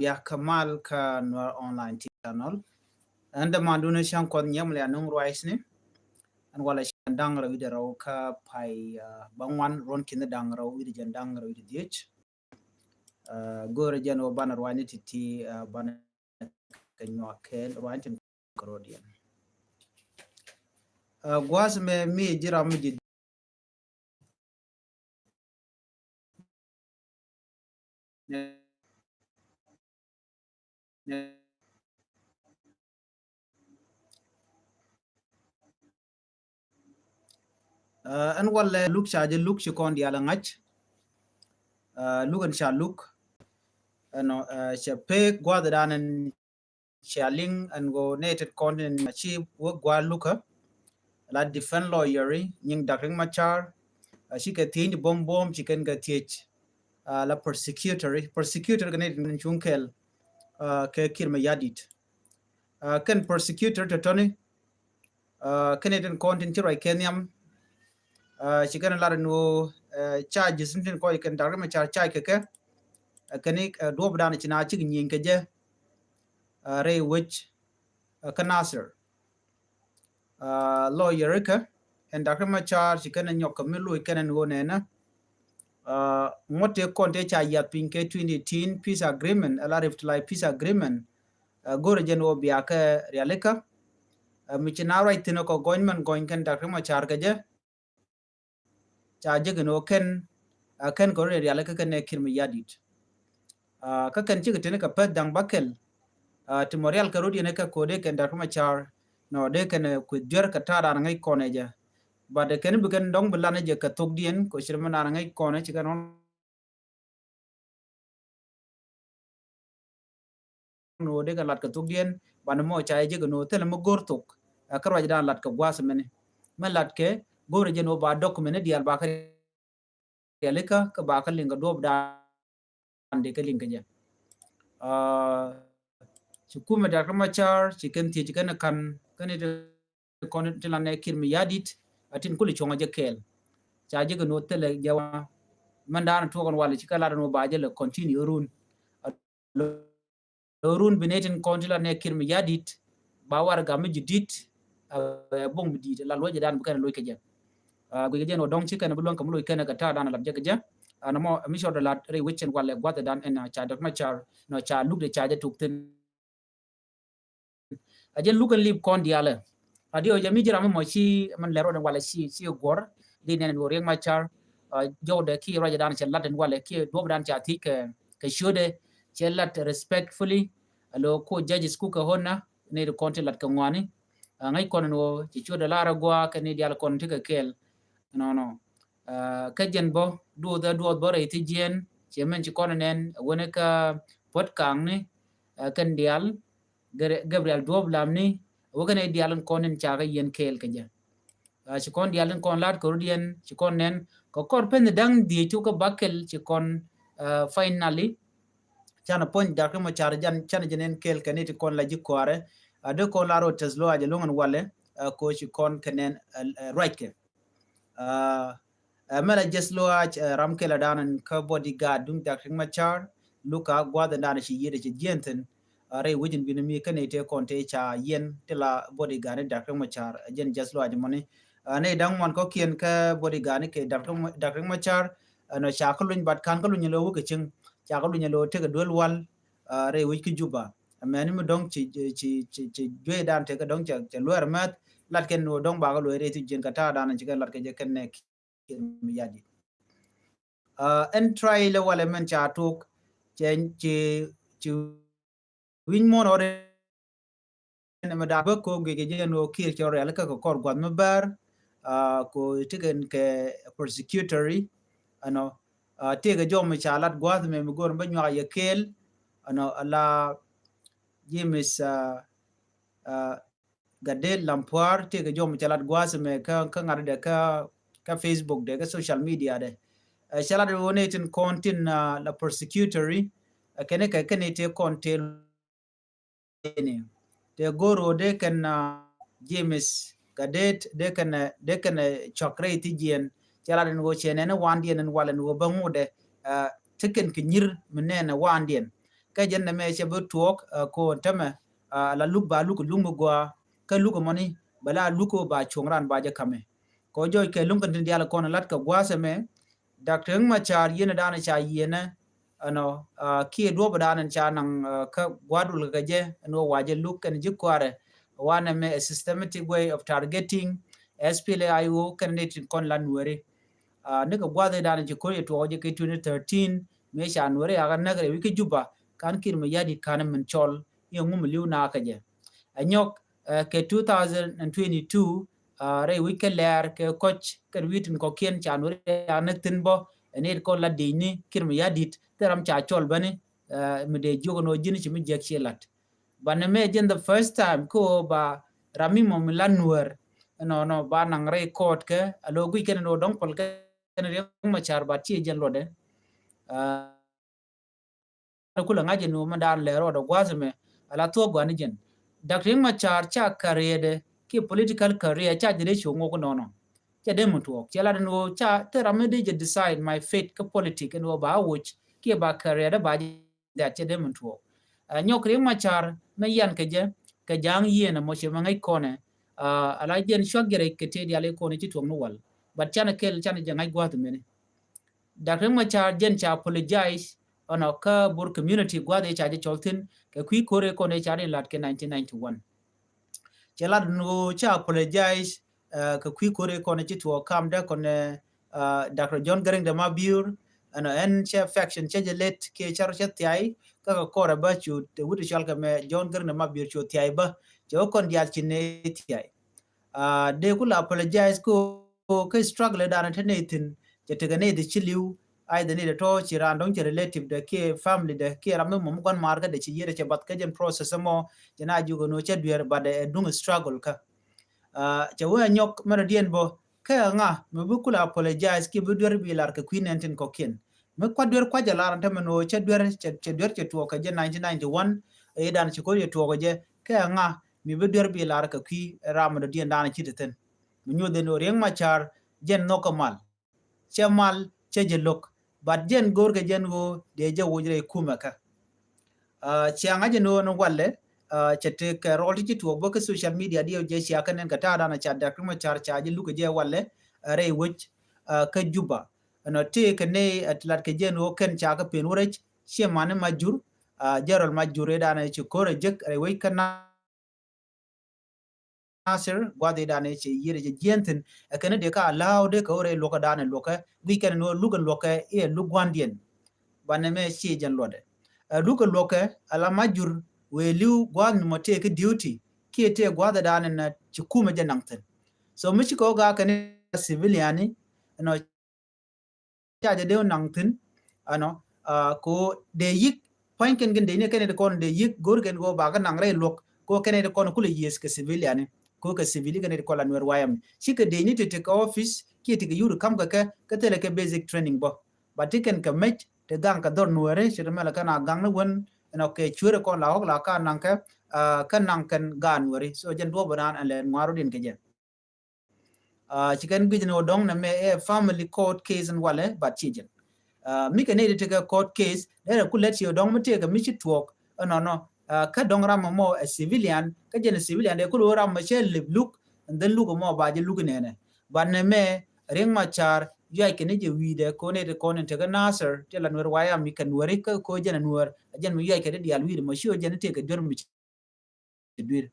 ya kamal ka no online channel anda manduna shan kon nyam le anung rice ni an wala shan dangra wi raw ka pai bangwan ron kin dangra wi jan dangra wi diech gore jan o banar wani titi ban kanyo ken wan tin krodian gwas me mi jira mi ji an wala luk shaje luk shikon dia la ngach lugan sha luk ano she pe gwada danan shaling and go nated content achieve work gwa luka la defend lawyer ning dakring machar she ka tin bom bom she kan ga teach la persecutor ga nated chunkel ke kirma yadit kan persecutor to tony kaneten content right kenyam she kan la no charges sin ko kan dakring machar chai ke kani do bdan china chi nyin ke je re which kanasir lawyer ka and dakar machar chikana nyoka milu ikana ngone na ngote konte cha ya pinke 2018 peace agreement ala rift like peace agreement gore jen obia ka realika michina right tino ko government going kan dakar machar ka je cha je no ken ko realika kan kirmi yadit ka kan chi tene ka pet dang bakel timorial ka rodi ne ka kode kan dakar machar no de kan ku jor ka tada ngai kone je but ken bukan dong belane je katuk dien ko shirma na ngai kone chika non no de ka lat katuk dien ban mo cha je no tele mo gortuk karwa dan lat ka gwas mene me lat ke gore je no ba document dial ba ka leka ka ba ka linga dob dan de ka linga je chukuma da kama char chicken ti chicken kan de kon tilane kirmi yadit atin kuli chonga je kel cha je no tele jawa mandana to kon wala chikala no baje le continue run binetin kontila ne kirmi yadit ba war ga mi jidit bong bidit la loje dan bukan loy keje go je no dong chikana bulon kam loy kana ka ta dan la je keje ana mo mi shoda la re wichen wala gwata dan en cha dak machar no cha luk de cha je tukten ajen lukan lip kon diala adio je mi jira mo chi man lero dan wala si gor di nen wo reng machar jode ki raja dan cha laden wala ki dob dan cha ti ke shode chelat respectfully alo ko judges ku ka honna ne de konti lat ka ngwani ngai kon no ci choda lara gwa ka ne dial kon tika kel no ka jen bo do bore ti jen che men ci kon nen wona ka pot kang ni kan dial gabriel dob lamni wogane dial kon en cha ga yen kel ka ja ci kon dial kon lat ko dien ci kon nen ko kor pen dang di chu ka bakel ci kon finally chana point da kuma char jan chana jenen kel kaniti kon la jikware de kon la ro teslo aje longan wale ko ci kon kenen right ke mala jeslo ram kela danan ka bodyguard dum da kuma char luka gwada dana shi yede ci jenten re wujin bin mi kanete kon te cha yen tela bodyguard da kuma char jen jeslo aje moni ne dang mon ko kien ka bodyguard ke da kuma char no cha ko luñ bat kan ko luñ lo wuke ching cha ko luñ lo te ga dol wal re wi ki juba amani mo dong ci jwe dan te ga dong cha luer mat lat ken no dong ba ga lo re ti jen ka ta dan ci ga lat ke je ken ne mi yadi en try le wala men cha tok chen ci win mon ore ne ma da ba ko ge je no ki cho re la ka ko kor gwan ma bar ko tigen ke persecutory ano te ga jom cha lat gwad me gor ba nya ya kel ano ala James gadel lampuar te ga jom cha lat gwas me ka ngar de ka Facebook de ka social media de chala de woni tin content la persecutory kene ka kene te content ne te goro de kan James gadet de kan chokre ti jien chala de go chene na wan dien wala no bangu de tiken kinyir menena wan dien ka jen na me che bu tuok ko tama la luk ba luk lungu gwa ka luk moni bala luko ba chongran ba je kame ko joy ke lung kan diala ko na lat ka gwa se me Dr. Machar yena dana cha yena ano ki do badanan cha nang ka gwadul ga je no waje luk kan ji kware wana me a systematic way of targeting SPLAIO candidate kon lanwere ne ka gwade dana ji ko to je ke 2013 me sha nwere aga nagare wiki juba kan kir me yadi kan men chol ye ngum liu na ka je anyok ke 2022 re wiki ler ke coach kan witin ko kien cha nwere anak tin bo ene ko la dini kir me yadit teram cha chol bane me de jogo no jini chi me jek chelat bana me jen the first time ko ba rami mo milanwer no ba nang re court ke alo gui ken no dong pol ke re ma char ba chi jen lode kula ngaje no mandan le ro do gwazme ala to gwani jen Dr. Ma char cha career ki political career cha dire chungo ko no cha de mutuok cha la no cha te ramede je decide my fate ka politic no ba wuch ki ba career da ba da cha de mutuok nyok ring ma char me yan ke je ka jang yena mo che mangai kone ala jen shwa gere ke te dia le kone chi tuom no wal but chana kel chana jangai gwa mene Dr. Ma char jen cha apologize on ka bur community gwa de cha je choltin ke kwi kore kone cha lat ke 1991 chala no cha apologize ka kwi kore kone chi to kam da kone Dr. John Gering de Mabur en chef faction change let ke char chat tai ka ko ba chu te wuti chal ka me John Gering de Mabur chu tai ba jo kon dia chine tai de kula apologize ko ka struggle da na tenetin je te gane de chiliu ai de ne de to chi ran dong che relative de ke family de ke ram mo kon mar ka de chi yere che bat ka jen process mo jana ju go no che duer ba de dung struggle ka che wa nyok mara dien bo ka nga me bu kula apologize ki bu duer bi lar ka queen enten ko ken me kwa duer kwa jala ran ta me no che duer che to ka je 1991 e dan chi ko ye to ko je ka nga mi bu duer bi lar ka ki ram do dien dan chi ten mi nyu de no reng ma char jen no kamal che mal che je lok but jen gor ke jen go de je wujre kuma ka chiang aje no walle chete ka rol ti to bo ka social media dio je sia kanen ka ta dana cha da kuma char cha je lu ke je walle re wuch ka juba no te ke ne atlat ke jen o ken cha ka pen wore che mane majur jarol majure dana chi kore jek re wi kana Nasir gwade dane che yire je jenten kene de ka law de ko re loka dane loka wi ken no lugan loka e lugwandien bane me che jan lode luga loka ala majur we liu gwan mo te ke duty ki te gwada dane na ci kuma je nangten so mi ko ga kene civiliani no cha je de nangten ano ko de yik panken gen de ne kene de kon de yik gor gen go ba ga nang re lok ko kene de kon kule yes ke civiliani ko ka civili gane ko la nwer wayam shi ka de ni te ka office ki te yuru kam ka tele ka basic training bo batiken ka mech te dang ka dor nwere shi mala kana gang na won no ke chure ko la hok la ka nang ka kan nang kan gan wori so jen do banan ale ngaro din ke je shi kan bi no dong na me family court case and wale but chi jen mi ka ne te ka court case there ku let you dong mate ka mi chi twok no ka dong ram mo a civilian ka jen civilian de ku ram ma che look and then look mo ba je look ne ba ne me ring ma char ya ke ne je wi de ko ne de ko ne te ga nasser te la nwer waya mi kan wori ka ko jen nwer jen mi ya ke de al wi mo shi jen te ka jor mi dir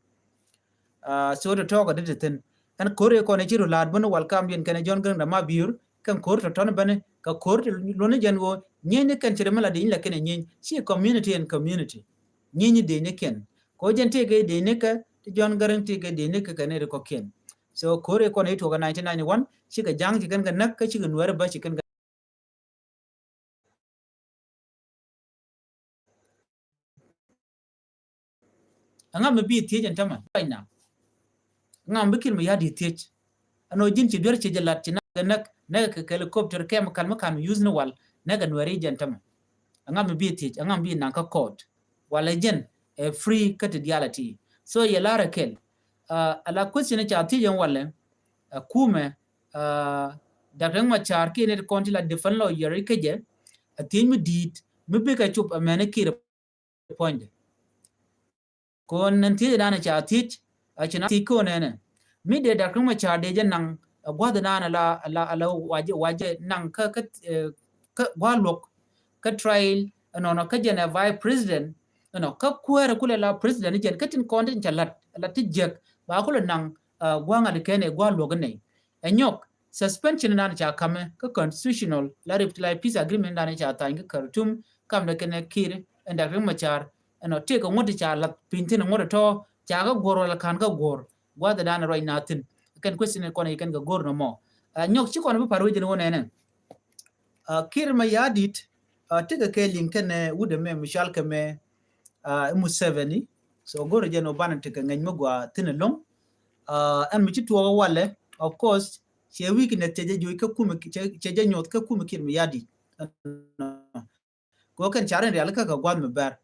so to talk de ten kan kore ko ne jiru lad bunu welcome yen kan jon gan ma biur kan kor to ton bane ka kor lo ne jen go nyen kan tere mala de la ken nyen si community and community nyen de ne ken ko jen te ge de ne ka jon garan te ge de ne ka ne ko ken so kore ko ne to ga 1991 shi ga jang ji kan ga nak ka shi ga nuwar ba shi kan anga me bi tie jen tama ina ngam bikin me yadi tie ano jin ci dor ci jalat ci nak na ka helicopter kem kalma kan use no wal na ga nuwari jen tama anga me bi tie anga bi nan ka code wala jen free kat reality so ya lara kel ala question cha ti jen wala kume Dr. Machar ki ne konti la defan lo yeri keje atin mi dit mi be ka chup amene kir point kon nanti dana cha tich achina ti ko ne mi de da kuma cha de jan nang gwada nana la waje nang ka gwa lok ka trial no ka jena vice president no ka kuera kule la president jen katin konten cha lat tijek ba kule nang gwa ngade kene gwa lok ne enyok suspension nana cha kame ka constitutional la reply peace agreement nana cha ta ngi Khartoum kam ne kene kir enda kuma char no te ko ngoti cha lat pintin ngoro to cha ga goro la kan ga gor gwada dana right natin kan question ko ne kan ga gor no mo nyok ci ko ne paru jeno ne kir ma yadit tiga ke linkene wude me mishal ke me Museveni so goro jeno banan tiga ngany magwa tinelong an mi ci tuwa wale of course che wiki ne teje joy ka kuma che nyot ka kuma kir ma yadit ko kan charen real ka gwad me ber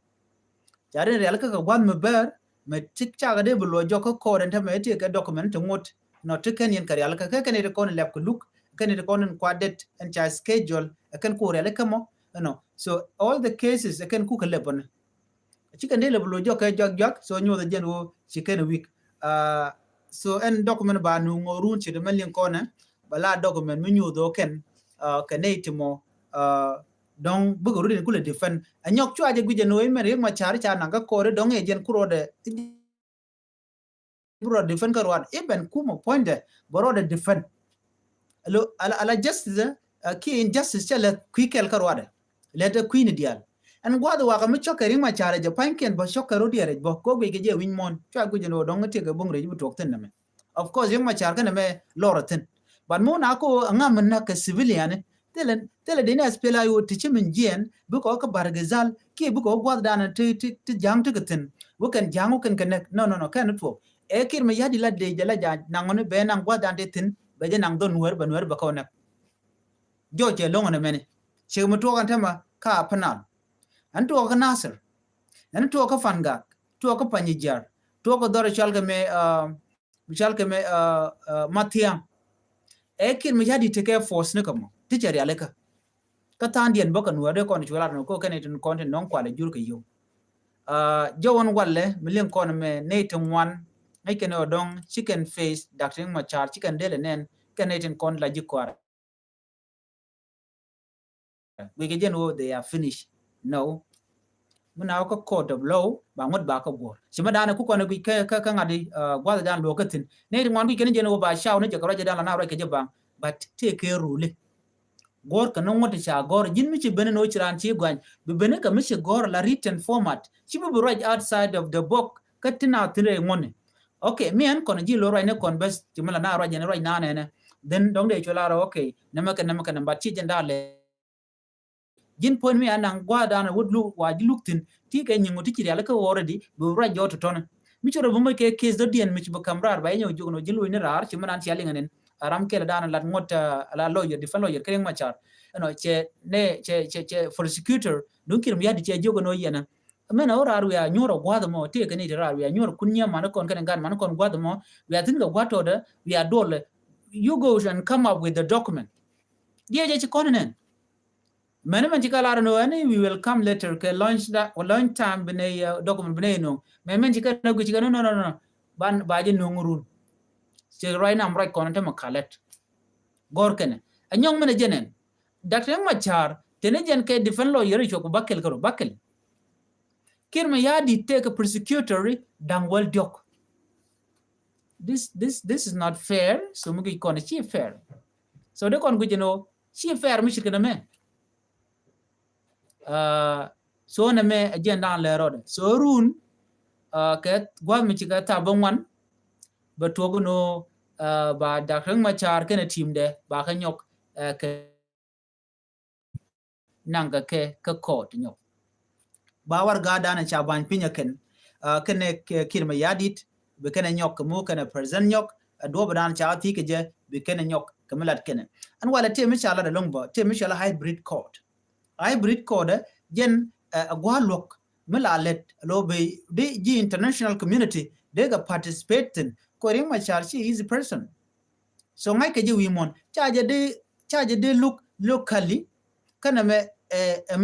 charen real ka gwad me ber me tik cha ga de bulo jo ko koren ta me ti ka document ngot no tiken yen ka real ka kan ne ko ne lep ko look kan ne ko ne kwadet and cha schedule kan ko real ka mo no so all the cases kan ku ka lepon chicken de bulo jo ka jog so nyo the gen wo chicken week so en document ba nu ngorun chi de melin ko ne bala document mu nyu do ken ka ne timo dong bugo rudin kule defend anyok chwa je guje no emer yek machar cha nanga kore dong ejen kurode bro defend karwan even kuma point borode defend lo ala justice ki injustice chala kwikel karwade leta queen dial an gwado wa kam chokeri machar je panken ba chokero diere bo ko gwe je win mon chwa guje no dong te ga bongre jibu tok ten of course yek machar kana me loroten but mo na ko ngam na ka civilian tele dina spela yo tichi min jien bu ko ka bargazal ki bu ko gwad dana ti jang tigatin bu kan jangu kan no kan to e kir me yadi la de jala ja nangone be nang gwad dante tin be je nang don wer ba ko na joje longone mene che mu to kan tama ka panal an to ka nasir an to ka fanga to ka panyijar to ko dor chalga me matiam e kir me yadi te ke force ne kamo teacher ya leka ka tandien bokan wade kon chwala no ko kane tin konten non kwale jur ke yo jawon walle milen kon me netin wan ai kene odong chicken face doctor machar chicken dele nen kane tin kon la jikwara we ke jeno they are finished no muna ko code of law ba ngot ba ko gor sima dana ku kon ka ngadi gwada dan lokatin ne tin wan ku kene jeno ba shaw ne jakara jadan na ra ke jaba but take care rule gor ka non wata cha gor jin mi ci bene no chiran ci gwan be bene ka mi ci gor la written format ci be right outside of the book ka tina tire ngone okay me an kon ji lo right ne kon bes ci mala na ra jene right na ne then dong de chola ra okay namaka namba ci jenda le jin pon mi anang gwa dana would look wa ji luktin ti ka nyingo ti ci ala ka already be right jot ton mi ci ro bu ke case do dien mi ci bu kamrar ba ñew jogno ji lu ne rar ci manan ci ali nganen aram kele dana lat ngota ala lawyer defend lawyer kering machar no che prosecutor dun kirim yadi che jogo no yena mena ora aru ya nyoro gwado mo te kene ira aru ya nyoro kunya man kon kan gan man kon gwado mo we atin ga gwato da we adole you go and come up with the document dia je konen mena man jikala no ani we will come later ke launch time bene document bene no men jikana go jikana no ban baje no ngurun che right now right kon ma khalet gor kene anyong mena jenen Dr. Machar tene jen ke defend lawyer ko bakel karo bakel kirma yadi take a prosecutory dangwal diok this is not fair so mugi kon chi fair so de kon gujeno chi fair mi shikana me so na me agenda le road so run ke gwa mi chika ta bangwan ba togono ba Dr. Machar kene team de ba ka nyok ke nanga ke court nyok bawar gada na cha ban pinya ken kene kirma yadit be kene nyok mo kene present nyok do badan cha ti ke je be kene nyok kamalat kene an wala te mi chala da longbo te mi chala hybrid court jen agwa lok mala let lo be the international community they ga participate ko ring ma charge is a person so ngai ke je wi mon charge de look locally kana me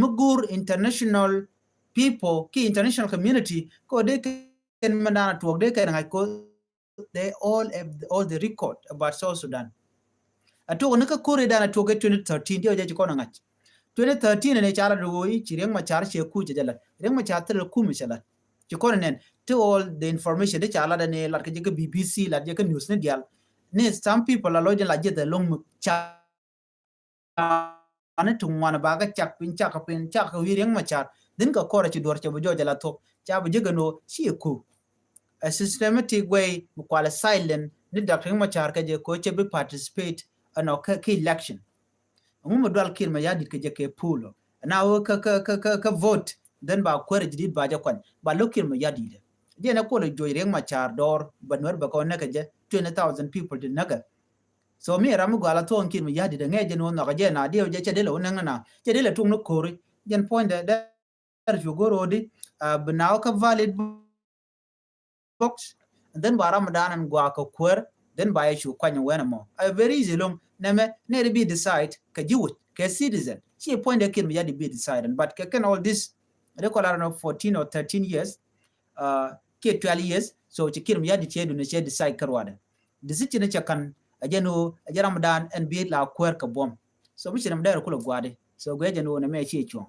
mugur international people ki international community ko de ken mandana tuok de ken ko they all have all the record about South Sudan. Ato ne ka kore dana tuok 2013 dio je ko na ngach 2013 ne chara ruoi chireng ma char che ku je jala reng ma char tel ku mi chala ci ko nen to all the information de chala da ne lar ke je BBC lar je ke news ne dial ne some people la loje la je de long cha ane tung wana baga chak pin chak wi reng ma char din ka kore ci dor che bo jala to cha bu je no si ku a systematic way mu kwala silent ni Dr. Machar ka je ko che be participate ano ka election mu dwal kir ma yadi ke je ke pulo na o ka vote then ba kwere jidid ba ja kwan ba lokir ma yadi de je na ko le joy reng Machar dor banwer ba ko na ka je 20,000 people de naga so mi ramu gwala to kir ma yadi de ngeje no na je na dio je che de lo na che de le tung no kori jen point de der jugoro di bnaw ka valid box and then ba Ramadan and gwa ka kwer then ba yashu kwanya wena mo a very easy long neme ne be decide ka jiwut ka citizen she point de kin me yadi be decide but ka can all this recollect no 14 or 13 years ke 12 years so che kin me yadi che du ne che decide karwada decision ne chakan ajeno Ramadan and be la kwer ka bom so mi chinam da ko gwade so gwe no ne me che chon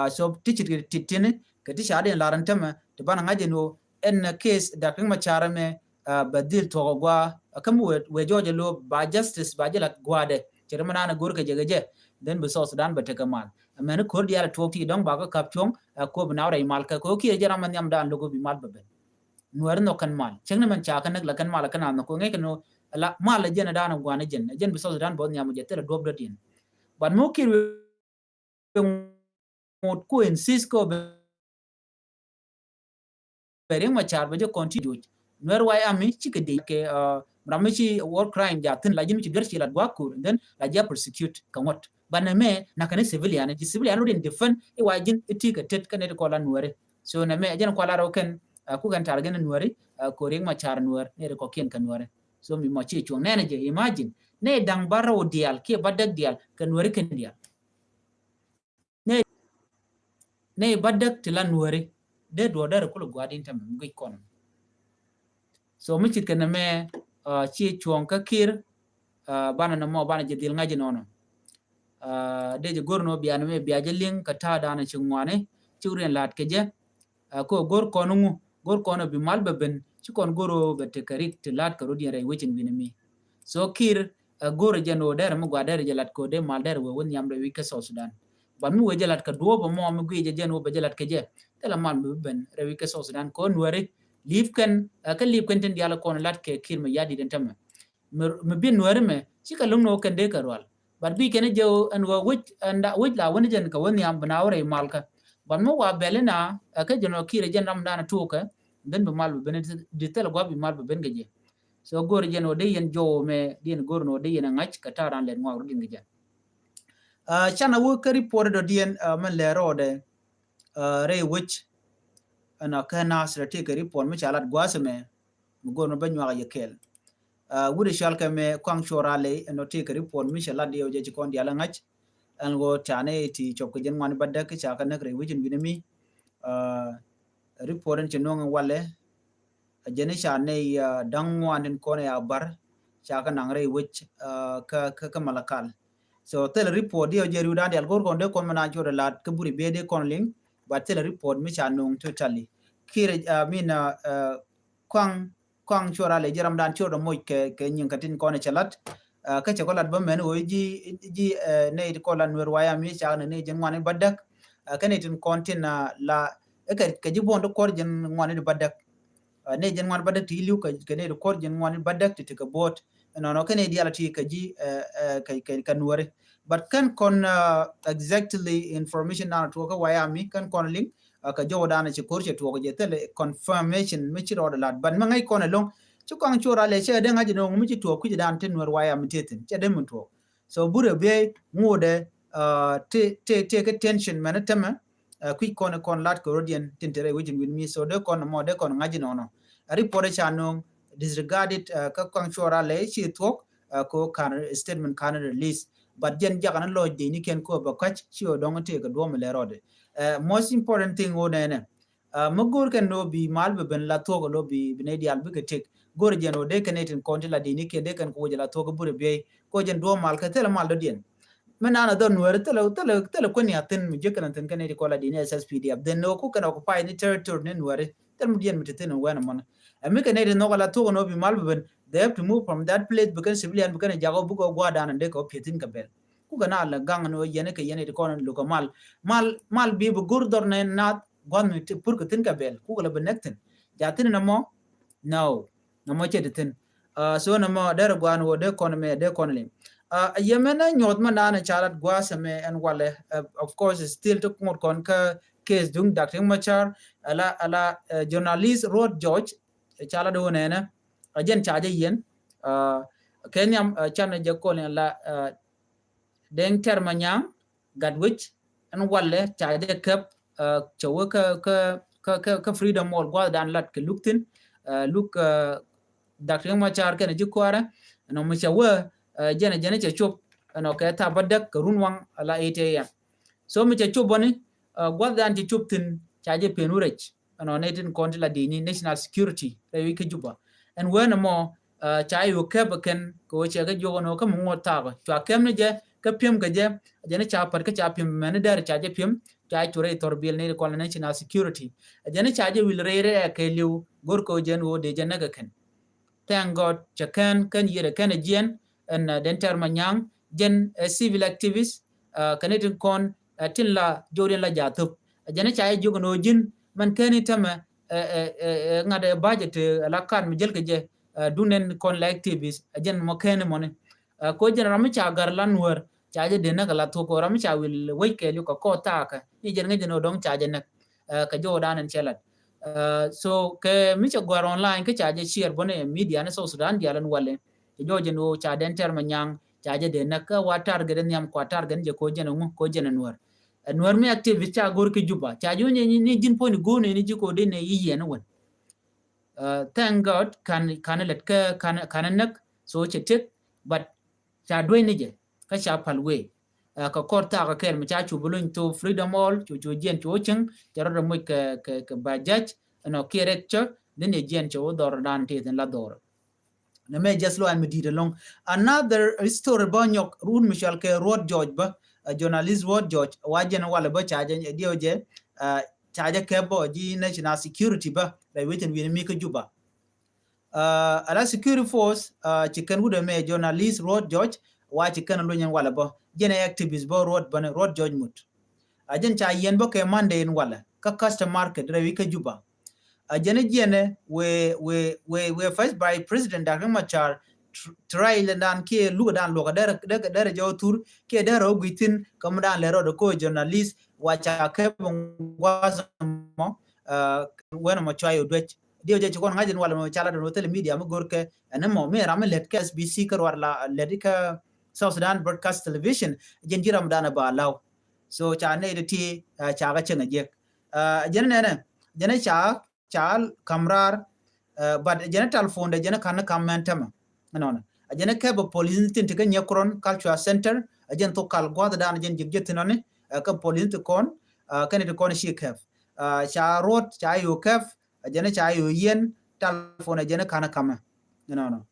so tichit titine ka ti shade laran tama to bana ngajeno en case da kan machara me badil to gwa kam we joje lo ba justice ba jela gwade chere mana na gor ka jegeje den be so Sudan ba te kamal amene kor diala to ti dong ba ka kapchong ko bna rai mal ka ko ki jera man yam dan logo bi mal babe nuar no kan mal chengne man cha kan la kan mal kan na ko ngai no la mal jena dana gwana jen be so Sudan bo nyam je tere dob dotin ban mo ki mod ko insist ko Bering Machar ba je continue nwer wai ami chike de ke ramichi war crime ja tin la jin ci gerchi la gwa kur then la ja persecute kamot baname na kan civilian rin defend e wajin etika tet kan ko la nwere so na me jen ko la ro ken ku kan tar gen nwere ko Reng Machar nwer ne ko ken kan nwere so mi mo ci chung ne je imagine ne dang baro dial ke badak dial kan nwere ken dial ne badak tilan nwere de do dar ko gwadin tam ngi kon so mi chit kana me chi chuong ka kir bana na mo bana je dil ngaji nono de je gorno biya me biya je ling ka ta dana chungwane churen lat ke je ko gor kono bi mal beben chi kon goro bete karik te lat ka rodi rai wichin binami so kir goro je no der mo gwa der je lat ko de mal der wo won yamre wi ka so Sudan ban mu we je lat ka do bo mo mi gwe je no be je lat ke je tela mal ben rewi ka so Sudan ko nwere live kan ten diala kon lat ke kir me yadi den tam me bin nwere me chika lungno kan de karwal bar bi ken je an wa wit anda wit la woni jen ka woni am banawre malka ban mo wa belena ka jeno kire jen ram dana tuka den be mal ben de tel go bi mal ben geje so gor jeno de yen jo me den gor no de yen ngach ka taran len ngwa rudin geje chana wo ka report do dien man le rode re wich ana kana strate ka report me chalat gwasme mu gor no banwa ya kel wuri shalka me kwang chorale no te ka report mi chalat de je kon diala ngach an go tane ti chok jen wan badda ka cha kana re wijin binami report en chenong wale jene cha ne dang wan ko ne abar cha kana re wich ka malakal so tel report dio je ruda del gor kon de kon mana chora lat ka buri be de kon ling but tel report mi cha nong totally kire mina kwang chora le jeram dan chora moy ke nyin katin kon chalat ka che kolat ba men o ji ne ko lan wer waya mi cha ne jen ngwane badak ka ne tin kontin la ka ji bondo kor jen ngwane badak ne jen ngwane badak ti liu ka ne kor jen ngwane badak ti ka bot no ka ne diala ti ka ji ka nuore but kan kon exactly information na to ka waya mi kan kon link ka jowo dana ci korche to ko je tele confirmation mi ci ro lat ban ma ngai kon long ci kon chora le che de ngaji no mi ci to ku dan ten wer waya mi teten che de mun to so bure be ngode te ke tension man tema ku kon lat ko rodien tentere wujin win mi so de kon mo de kon ngaji no report cha no disregarded ka kon chora le ci to ko kan statement kan release but jen jagana lo de ni ken ko ba kach ci o dong te ka do me le rode most important thing o ne magor kan no bi mal be ben la to go bi ne dial bi ke gor jeno de kan etin konti la dini ke de kan ko jela to go bure be ko jen do mal ka tele mal do dien men ana don wer tele ko ni atin mi jekan tan kan ko la dini SSPDF den no ku kan occupy ni territory nen wer tel mu dien mi teten wen man mi kan etin no la to no bi mal be ben they have to move from that place because civilian because jago bu go gwa dan de ko petin ka bel ku kana la gang no yene ke yene ko non lu ko mal bi bu gur dor ne nat gon mi pur ko tin ka bel ku la benekten jatin na mo no na mo chetin so na mo der gwan wo de kon me de kon lim yemena nyot ma na chalat gwa same en wale of course still to kon ka case dung Dr. Machar ala journalist road George chala do ne na ajen chaje yen kenyam chana je ko la deng termanyang gadwich en wale chaje kap chawo ka freedom mall gwa dan lat ke luktin look Dr. Machar ken ji kwara no mi chawo jene che chop no ka ta badak runwang ala 8 am so mi che chop boni gwa dan ji chop tin chaje penurech no netin konti la dini national security re ke juba and when more chai yu ke baken ko che ga jogo no ka mo ta ba cha kem ne je ka pim ga je ne cha par ka cha pim men dar cha je pim cha chure tor bil ne ko national security ne cha je wil re re ke liu gor ko jen wo de je na ga ken thank god cha kan yere kan jen en den ter manyang jen civil activist kanetin kon tin la joren la jatup ne cha jogo no jin man keni tama ngade budget la kan mi jel ke je dunen kon la activist ajen mo kene mon ko jen rami cha gar lan wer cha je de na la to ko rami cha wil we ke lu ko ta ka ni jen nge no dong cha je na ka jo dan en chelat so ke mi cha gwar online ke cha je share bone media na so sudan dia lan wale jo jen o cha den ter manyang cha je de na ka watar ga den yam kwatar ga je ko jen ngo ko jen nuwer nuwer mi activist cha gor ke juba cha jo ni jin point go ne ni ji ko de ne yi na won thank god kan let kan nak so chetek but cha doi ni je ka cha palwe ka korta ka kel cha chu bulun to freedom all chu jen chu ching jaro mo ka bajaj no kirecture den ne jen chu dor dan te den la dor na me just lo an medid long another story banyok run michal ke road George ba journalist road George wajen wala ba cha je dio je chaja kebo ji national security ba la wetin wi mi ka juba ala security force chicken wude me journalist road George wa chicken lo nyen wala ba jene activist ba road George mut ajen cha yen ba ke mande en wala ka custom market rewi ka juba jene we first by president Dr. Machar trial dan ke lu dan lo der jo tur ke der o gitin kam dan le ro ko journalist wa cha ke mo when mo chayo dwech dio je kon ngajin wala mo chala do tele media mo gorke anan mo me ram let ke SBC kar warla ledika South Sudan Broadcast Television jen jiram dana ba law so cha ne ti cha ga chen je jene cha kamrar but jene telephone de jene kan comment ma non jene ke bo police tin te nyakron cultural center jen to kal gwada dan jen jigjet non ka police to kon kan de kon shi kef cha road cha yu kef jene cha yu yen telephone jene kana kama non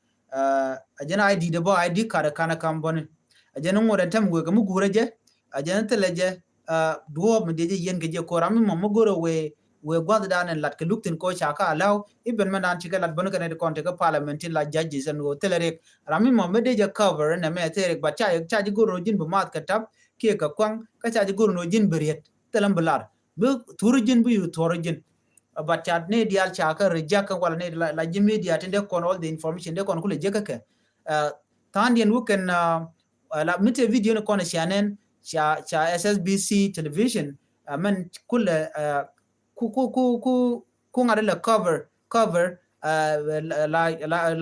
jene ID de bo ID kada kana kam bon jene ngodan tam go mu gure je jene teleje duo me de yen ke je ko ram mo goro we gwada dan en lat ke luktin ko cha ka law iben man an tiga lat bon kan de kon te ka parliament la judges en go telere ram mo me de je cover na me tere ba cha ji goro jin bu mat ka tab ke ka kwang ka cha ji goro no jin beriet telam belar bu turujin bu yu turujin but chat ne dial cha ka reject wala ne la jimi dia tende kon all the information de kon kule jeka ke tandien wuken la mite video ne kon chanen cha SSBC television man kule ku ngare la cover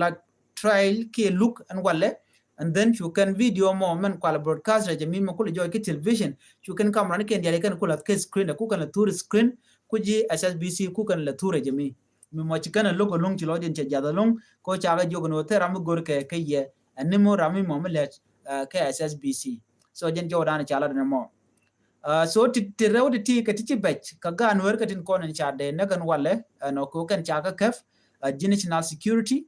like trial ke look and wale and then you can video mo man kwala broadcast je mi mo kule joy ke television you can camera ne ken dia kan kula ke screen ku kan la tour screen kuji SSBC ku kan la tour je mi mo chikana logo long ti lodin che jada long ko cha ga jogo no te ram gor ke ye animo rami mo le ke SSBC so jen jodan cha la mo so ti rew ti ka ti bech ka gan wer ka tin konen cha de na kan wale no ko kan cha ka kef national security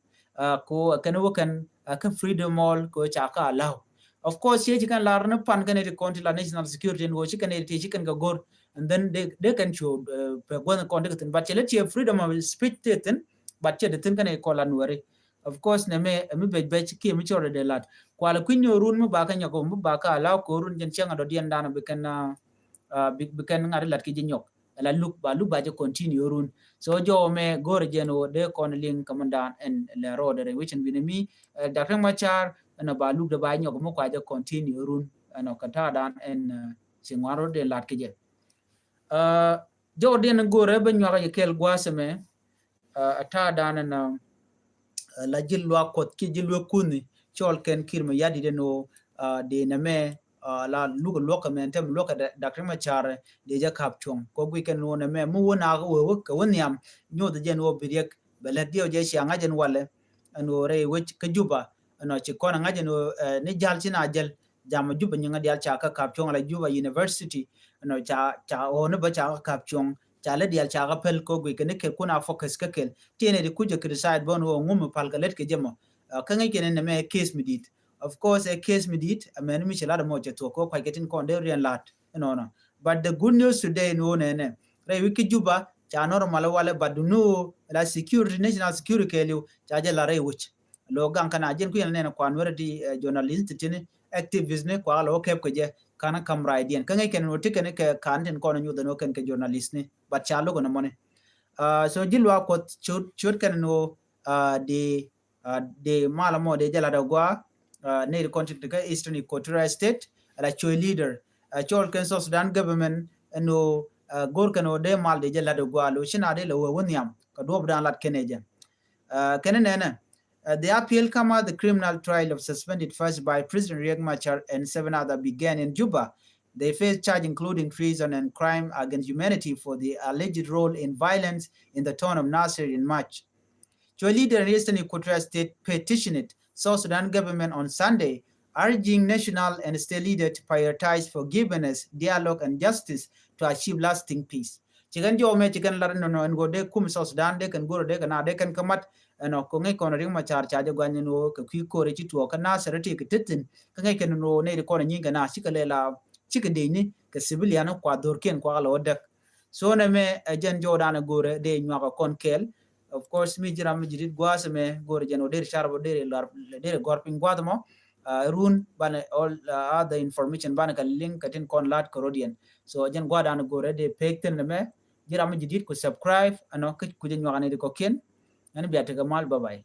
ko kan wo kan ka freedom mall ko cha ka allow of course ye kan lar na pan kan ti konti la national security wo chi kan ti kan ga gor and then they can show pe gon kon de tin but che freedom of speech tin but che de tin kan ko lan wari of course ne me bech ki mi chore de lat kwala kunyo run mu ba kan yako mu ba ka allow ko run jen chenga do dien dana be kan bikan ngari lat ki jinyok la look ba je continue run so jo me gor jeno de kon ling kamandan en le road re which bin mi dakang machar na ba look de ba nyok mo kwa je continue run no kata dan en singwaro de lat ki je jo den gore be nyok ye kel gwaseme ata dan na la jilwa kot ki jilwa kuni chol ken kirma yadi de no de na me la lugo loka men tem loka dakri ma chare de ja kap chung ko gwi ken no na me mu wona wo ka wonyam nyo de jen wo birek bele dio je shi anga jen wale no re wich ka juba no ci kona ngaje no ni jal sina jal jama juba nyanga dial cha ka kap chung la juba university no cha o no ba cha kap chung cha le dial cha ka pel ko gwi ken ke kuna focus ka kel tiene de kuje criticize bon wo ngum pal ka let ke jemo ka ngai ken ne me case midit of course a case medit a man mi chala mo je to ko getting kon de rian lat no but the good news today no ne re wiki juba cha normal wala but no la security national security kelu cha je la re which lo gan kana jen ku ne kwan wara di journalist tin activist ne kwa lo kep ko je kana kam right yen kan ken no tikene ke kan den kon nyu no ken ke journalist ne but cha lo no mone so jilwa ko chut kan no de malamo de jala da gwa near country to Eastern Equatorial State, la choy leader, chol ken so Sudan government no gor kan ode mal de jala de gwalo shina de lo wonyam ka do bdan lat kenejen kenen the appeal kama the criminal trial of suspended first by President Riek Machar and 7 others began in Juba. They face charge including treason and crime against humanity for the alleged role in violence in the town of Nasir in March. Choy leader in Eastern Equatorial State petitioned South Sudan government on Sunday, urging national and state leaders to prioritize forgiveness, dialogue, and justice to achieve lasting peace. Chicken jo me chicken larin no and go de kum South Sudan de can go de can they can come at no kongai kon ring ma char charge gwan no ka ki ko re chi to ka na serati ka titin ka ngai ken no ne ko ni ga na chikale la chikade ni ka civilian kwa dor ken kwa lo de so ne me jen jo dana gore de nywa kon kel of course mi jira mi jirit gwase me gore jeno der charbo der gorping gwadmo run bana all other information bana ka link katin kon lat korodian so jen gwada na gore de pekten me jira mi jirit ko subscribe ano ku jen nyane de ko ken ani biata ga mal bye bye